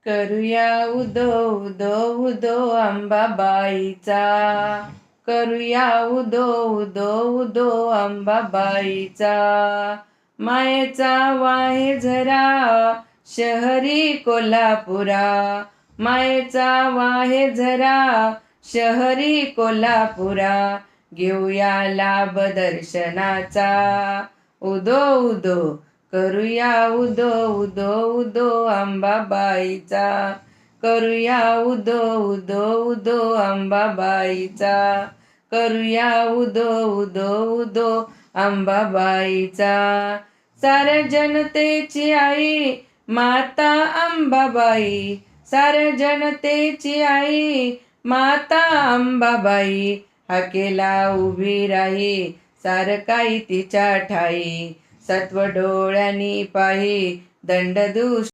करूया उदो उदो उदो अंबाबाईचा. करूया उदो उदो उदो अंबाबाईचा. मायेचा वाहे झरा शहरी कोल्हापुरा. मायेचा वाहे झरा शहरी कोल्हापुरा. घेऊया लाभ दर्शनाचा. उदो उदो करूया उदो उदो उदो अंबाबाईचा. करूया उदो उदो उदो अंबाबाईचा. करूया उदो उदो उदो अंबाबाईचा. साऱ्या जनतेची आई माता अंबाबाई. साऱ्या जनतेची आई माता अंबाबाई. हाकेला उभी राही सारकाई तिच्या ठाई. सत्व डोळ्यांनी पाही दंडदुष्ट